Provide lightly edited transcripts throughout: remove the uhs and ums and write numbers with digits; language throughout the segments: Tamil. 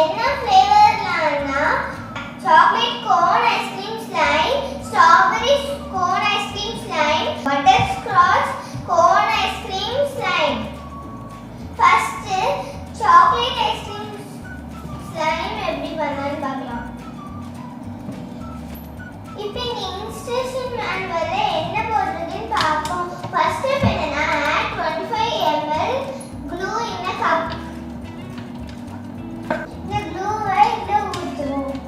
என்ன ஃப்ளேவர்லாம்னா chocolate cone ice cream slime, strawberry cone ice cream slime, butterscotch cone ice cream slime. First chocolate ice cream slime எப்படி பண்ணலாம்னு பார்க்கலாம். இப்போ இந்த இன்ஸ்ட்ரக்ஷன் மேனுவல்ல என்ன போட்டிருக்குன்னு பார்ப்போம். ஃபர்ஸ்ட் ஸ்டெப் என்னன்னா add 25 ml glue in a cup. இந்த க்ளூவை இதுல ஊத்துவோம்.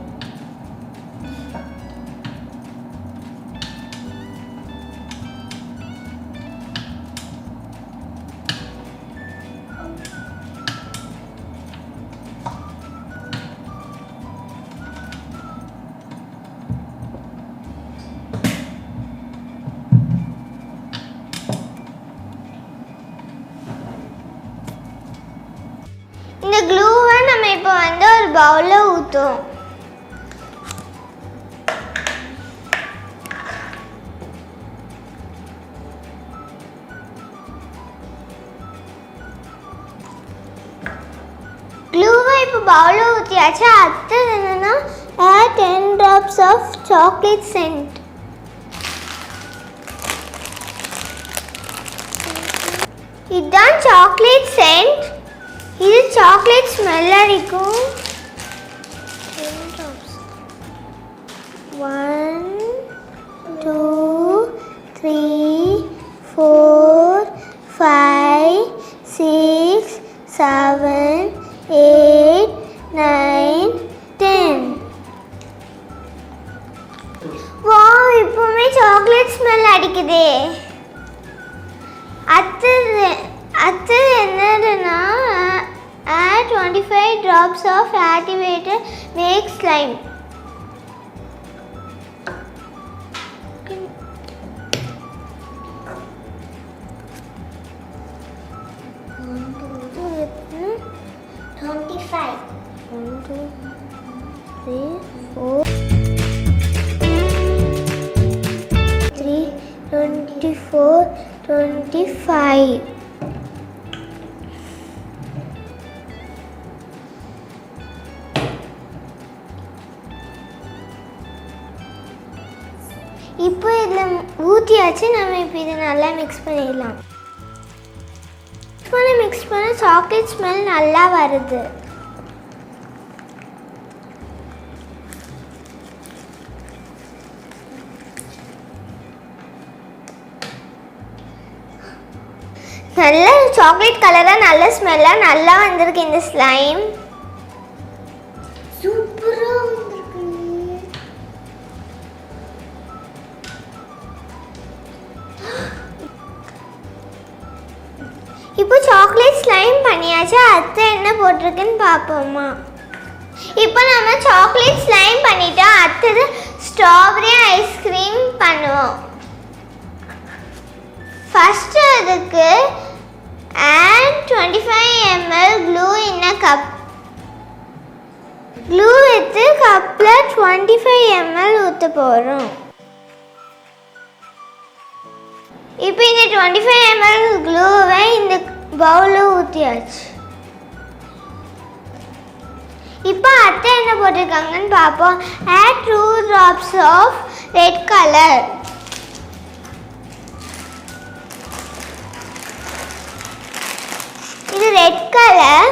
இந்த க்ளூவை நம்ம இப்போ ஒரு பவுல்ல ஊத்துவோம். க்ளூவை இப்போ பவுல்ல ஊத்தியாச்சு. அடுத்தது என்னன்னா add 10 drops of chocolate scent. இதுதான் சாக்லேட் சென்ட். இது சாக்லேட் ஸ்மெல் அடிக்கும். 10 drops. 1 2 3 4 5 6 7 8 9 10. வாவ், இப்போமே சாக்லேட் ஸ்மெல் அடிக்குதே. அடுத்தது என்னதுன்னா add 25 drops of activated make slime. இப்போ இதில் ஊற்றியாச்சு. நம்ம இப்போ இதை நல்லா மிக்ஸ் பண்ணிடலாம். மிக்ஸ் பண்ண சாக்லேட் ஸ்மெல் நல்லா வருது. நல்ல சாக்லேட் கலராக நல்ல ஸ்மெல்லாக நல்லா வந்திருக்கு இந்த ஸ்லைம். சூப்பராக வந்திருக்கு. இப்போ சாக்லேட் ஸ்லைம் பண்ணியாச்சு. அடுத்து என்ன போட்டிருக்குன்னு பார்ப்போமா. இப்போ நம்ம சாக்லேட் ஸ்லைம் பண்ணிட்டோம். அடுத்தது ஸ்ட்ராபெரி ஐஸ்கிரீம் பண்ணுவோம். ஃபர்ஸ்ட் அதுக்கு add 25 ml glue in a cup. glue எடுத்து கப்ல 25 ml ஊத்த போறோம். இப்போ இந்த 25 ml glue-வை இந்த பவுல்ல ஊத்தியாச்சு. இப்போ அடுத்து என்ன போட்டிருக்காங்கன்னு பார்ப்போம். add 2 drops of red color. இது ரெட் கலர்.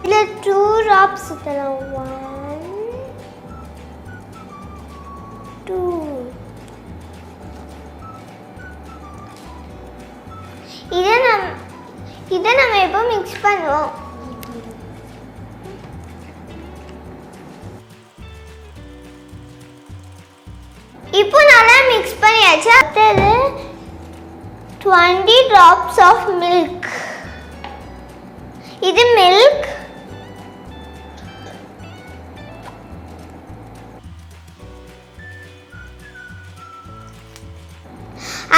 இதுல 2 drops ஊத்தலாம். 1 2. இதை நம்ம இப்போ மிக்ஸ் பண்ணுவோம். இப்போ நல்லா மிக்ஸ் பண்ணியாச்சு. அடுத்தது 20 drops of milk. இது மில்க்.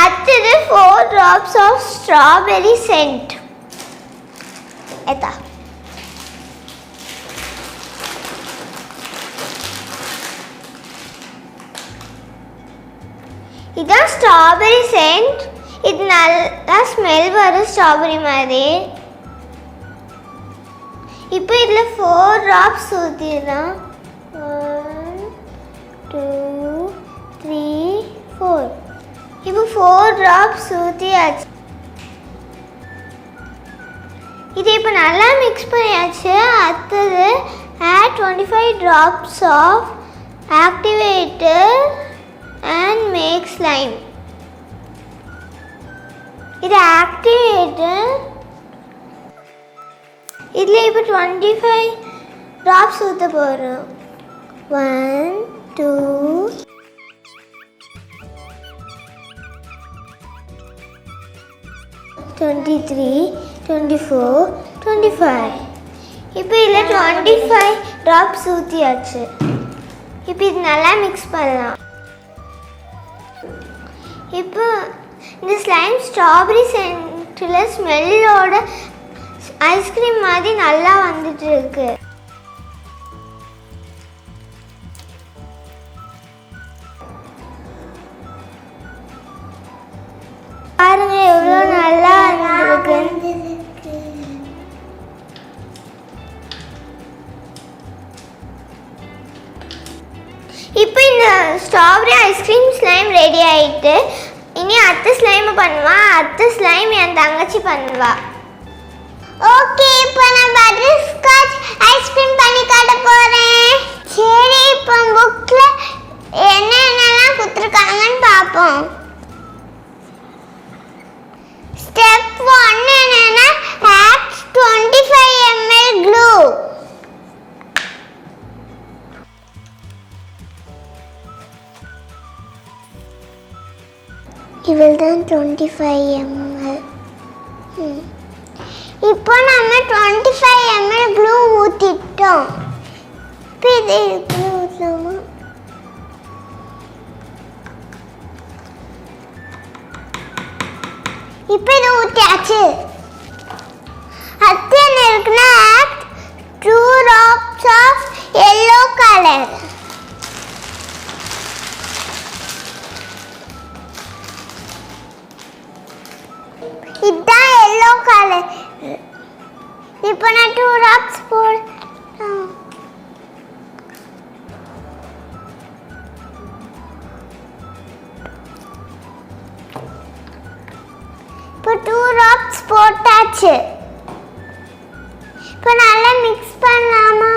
அடுத்தது 4 drops of strawberry scent. எதா இதான் ஸ்ட்ராபெரி சென்ட். இது நல்லா ஸ்மெல் வரும் ஸ்ட்ராபெரி மாதிரி. இப்போ இப்போ இதில் 4 ட்ராப்ஸ் ஊற்றிடலாம். 1 2 3 4. இப்போ 4 ட்ராப்ஸ் ஊற்றியாச்சு. இது இப்போ நல்லா மிக்ஸ் பண்ணியாச்சு. அடுத்தது add 25 drops of activator and make slime. இது activator. இதில் இப்போ 25 drops ஊற்ற போகிறோம். 1 2 23 24 25. இப்போ இதில் 25 ட்ராப்ஸ் ஊற்றியாச்சு. இப்போ இது நல்லா மிக்ஸ் பண்ணலாம். இப்போ இந்த ஸ்லைம் ஸ்ட்ராபெரி சென்ட்டில் ஸ்மெல்லோட ஐஸ்கிரீம் மாதிரி நல்லா வந்துட்டு இருக்கு. பாருங்க எவ்வளோ நல்லா வந்துருக்கு. இப்போ இந்த ஸ்ட்ராபெரி ஐஸ்கிரீம் ஸ்லைம் ரெடி ஆயிட்டு. இனி அத்தை ஸ்லைம் பண்ணுவா. அத்தை ஸ்லைம் என் தங்கச்சி பண்ணுவா. ஓகே, இப்போ நான் பட்டர்ஸ்காட்ச் ஐஸ்கிரீம் பண்ணி காட்ட போறேன். சரி, இப்போ புக்ல என்னென்னலாம் கொடுத்துருக்காங்கன்னு பார்ப்போம். ஸ்டெப் 1 என்னன்னா add 25 ml glue. இவ்வளவுதான் 25 ml. இப்போ நம்ம 25 ml glue ஊத்திட்டோம். இப்போ இதை ஊற்றலாமா? இப்போ இது ஊற்றியாச்சு. அடுத்து என்ன இருக்குன்னா add 2 drops of yellow color. இதுதான் yellow color. இப்போ நான் 2 drops போடுறேன். இப்போ 2 drops போட்டாச்சு. இப்போ நல்லா மிக்ஸ் பண்ணலாமா?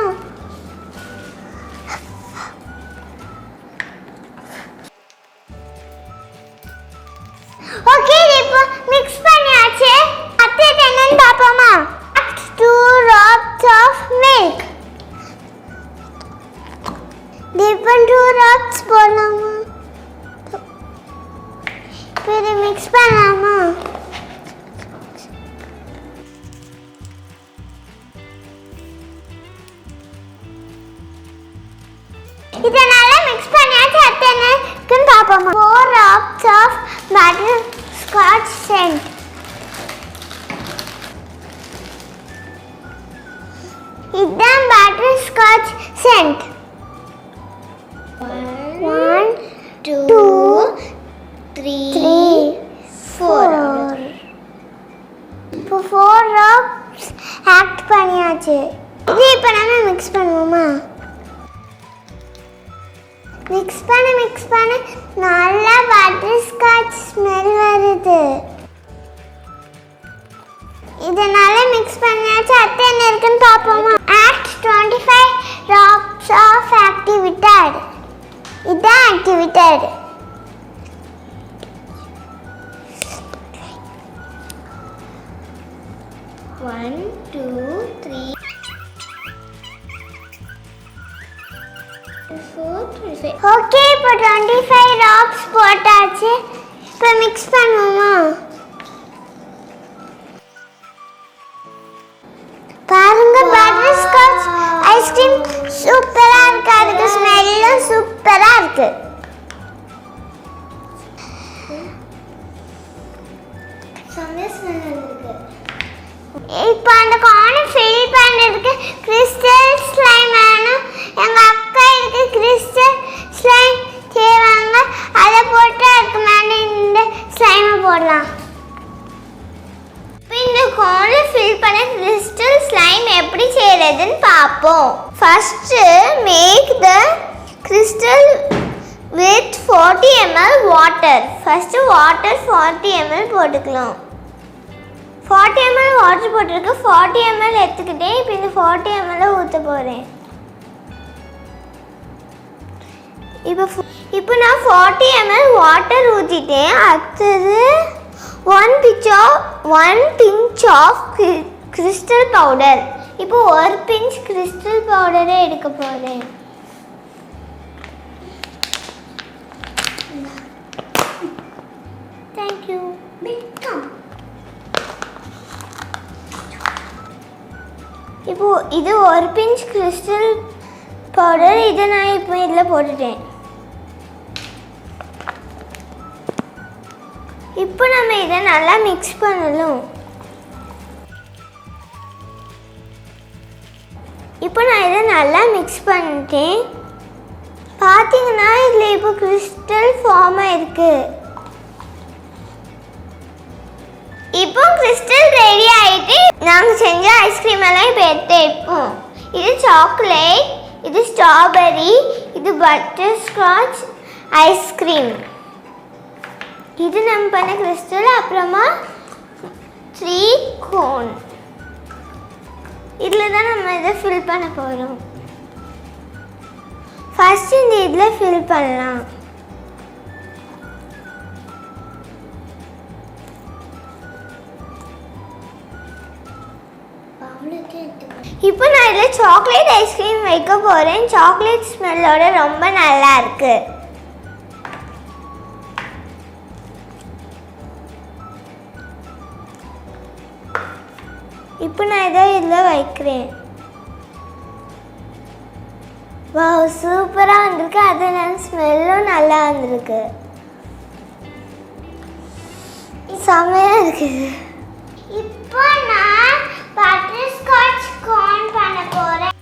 ஓகே, இப்போ மிக்ஸ் பண்ணியாச்சு. அடுத்து என்னன்னு பாப்போமா? 2 drops of milk. இப்போ 2 drops போடலாமா? இப்போ இதை மிக்ஸ் பண்ணலாமா? இதை நல்லா மிக்ஸ் பண்ணியாச்சு. அடுத்து என்னன்னு பாப்போமா? 4 drops of butterscotch scent. இதுதான் butterscotch scent. 1 2 3 4. இப்போ 4 drops ஆட் பண்ணியாச்சு. இது இப்போ நம்ம மிக்ஸ் பண்ணுவோமா? மிக்ஸ் பண்ண நல்லா பட்டர்ஸ்காட்ச் ஸ்மெல் வருது. இதை நல்லா மிக்ஸ் பண்ணியாச்சு. அடுத்து என்ன இருக்குன்னு பார்ப்போமா? add 25 drops of activator. இதுதான் activator. One, two, three, 4, 25. Okay, இப்போ 25 drops போட்டாச்சு. இப்போ மிக்ஸ் பண்ணுவோமா? பாருங்க, பட்டர்ஸ்காட்ச் ஐஸ்கிரீம் சூப்பரா இருக்கு. அதுக்கு ஸ்மெல்லும் சூப்பரா இருக்கு. செம்ம ஸ்மெல் இருக்கு. இப்போ அந்த கார்னர் ஃபில் பண்ணுறதுக்கு கிறிஸ்டல் ஸ்லைம் வேணும். எங்கள் அக்கா இதுக்கு கிறிஸ்டல் ஸ்லைம் செய்வாங்க. அதை போட்டு அதுக்கு மேலே இந்த ஸ்லைமை போடலாம். First, make the crystal with 40 ml water. First, water 40 ml போட்டுக்கலாம். 40 ml water போட்டுருக்கு. 40 ml எடுத்துக்கிட்டேன். இப்போ இந்த 40 ml ஊற்ற போகிறேன். இப்போ நான் 40 ml water ஊற்றிட்டேன். அடுத்தது 1 pinch of crystal powder. இப்போ 1 pinch crystal powder எடுக்க போகிறேன். Thank you. Welcome. இப்போ இது 1 pinch crystal powder. இதை நான் இப்போ இதில் போட்டுட்டேன். இப்போ நம்ம இதை நல்லா மிக்ஸ் பண்ணணும். இப்போ நான் இதை நல்லா மிக்ஸ் பண்ணிட்டேன். பார்த்தீங்கன்னா இதில் இப்போ கிறிஸ்டல் ஃபார்ம் ஆயிருக்கு. இப்போ கிறிஸ்டல் ரெடி ஆகிட்டு நாங்கள் செஞ்ச ஐஸ்கிரீம் எல்லாம் இப்போ எடுப்போம். இது சாக்லேட், இது ஸ்ட்ராபெரி, இது பட்டர்ஸ்காட்ச் ஐஸ்கிரீம். இது நம்ம பண்ண கிறிஸ்டல். அப்புறமா 3 கோன். இதில் தான் நம்ம இதை ஃபில் பண்ண போகிறோம். ஃபர்ஸ்ட் இந்த இதில் ஃபில் பண்ணலாம். இப்போ நான் இதில் சாக்லேட் ஐஸ்கிரீம் வைக்க போகிறேன். சாக்லேட் ஸ்மெல்லோட ரொம்ப நல்லா இருக்கு. இப்போ நான் இதை இதில் வைக்கிறேன். வாவ், சூப்பராக வந்திருக்கு. அதனால ஸ்மெல்லும் நல்லா வந்திருக்கு. செமையாக இருக்குது. இப்போ நான் பட்டர்ஸ்காட்ச் கோன் பண்ண போகிறேன்.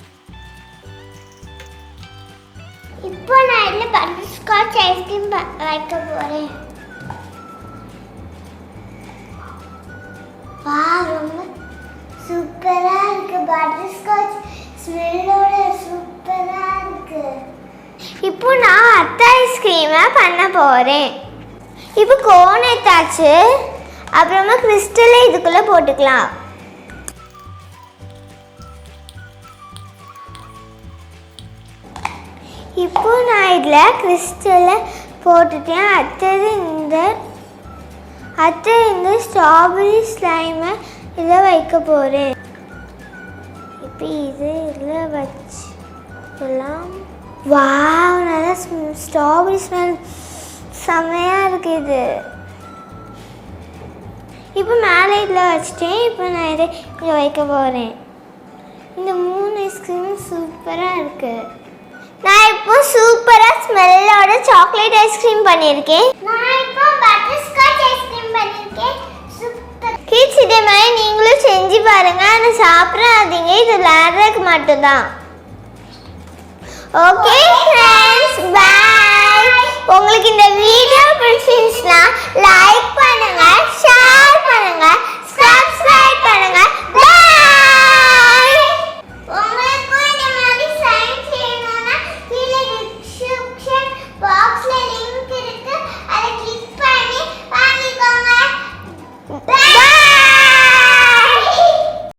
இப்போ நான் இதில் பட்டர்ஸ்காட்ச் ஐஸ்கிரீம் வைக்க போகிறேன். வா, ரொம்ப சூப்பராக இருக்கு. பட்டர்ஸ்காட்ச் ஸ்மெல்லோட சூப்பராக இருக்கு. இப்போ நான் அத்தை ஐஸ்கிரீமை பண்ண போகிறேன். இப்போ கோன் எடுத்தாச்சு. அப்புறமா கிறிஸ்டலை இதுக்குள்ளே போட்டுக்கலாம். இப்போ நான் இதில் கிறிஸ்டலை போட்டுட்டேன். அடுத்தது இந்த ஸ்ட்ராபெரி ஸ்லைமை இதில் வைக்க போகிறேன். இப்போ இது இதில் வச்சுக்கலாம். வாவ், நல்லா ஸ்ட்ராபெரி ஸ்மெல் செம்மையாக இருக்குது. இப்போ மேலே இதில் வச்சுட்டேன். இப்போ நான் இதை இங்கே வைக்க போகிறேன். இந்த 3 ஐஸ்கிரீமும் சூப்பராக இருக்குது. நான் இப்போ சூப்பராக ஸ்மெல்லோட சாக்லேட் ஐஸ்கிரீம் பண்ணியிருக்கேன். நான் இப்போ பட்டர்ஸ்காட்ச் ஐஸ்கிரீம் பண்ணியிருக்கேன். சூப்பர். கிட்ஸ், இதே மாதிரி நீங்களும் செஞ்சு பாருங்க. ஆனால் சாப்பிடாதீங்க, இது விளையாடுறதுக்கு மட்டும்தான். ஓகே ஃப்ரெண்ட்ஸ், பாய். உங்களுக்கு இந்த வீடியோ பிடிச்சிருந்துச்சுன்னா